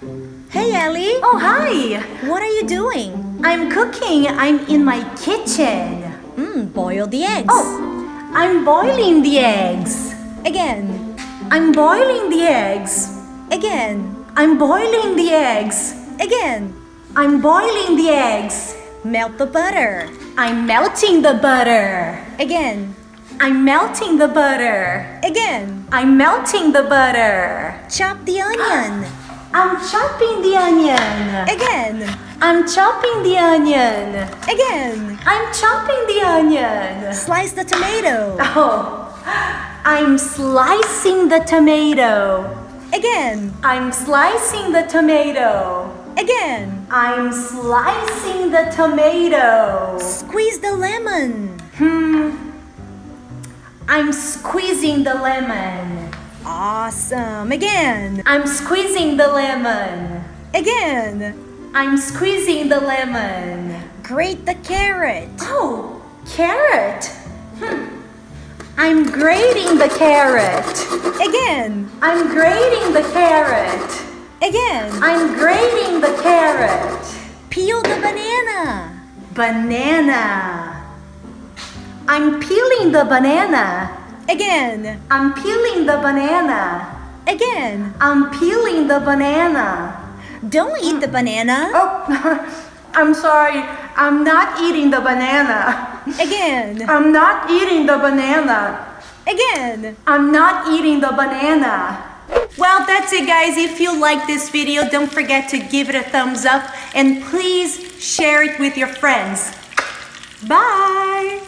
Hey, Allie. Oh, hi! What are you doing? I'm cooking. I'm in my kitchen. Boil the eggs. Oh, I'm boiling the eggs. Again. I'm boiling the eggs. Again. I'm boiling the eggs. Again. I'm boiling the eggs. Melt the butter. I'm melting the butter. Again. I'm melting the butter. Again. I'm melting the butter. Chop the onion. I'm chopping the onion. Again. I'm chopping the onion. Again. I'm chopping the onion. Slice the tomato. Oh, I'm slicing the tomato. Again. I'm slicing the tomato. Again. I'm slicing the tomato. Squeeze the lemon. I'm squeezing the lemon. Awesome. Again. I'm squeezing the lemon. Again. I'm squeezing the lemon. Grate the carrot. Oh, carrot. I'm grating the carrot. Again. I'm grating the carrot. Again. I'm grating the carrot. Peel the banana. Banana. I'm peeling the banana. Again. I'm peeling the banana. Again. I'm peeling the banana. Don't eat the banana. Oh, I'm sorry. I'm not eating the banana. Again. I'm not eating the banana. Again. I'm not eating the banana. Well, that's it, guys. If you like this video, don't forget to give it a thumbs up and please share it with your friends. Bye!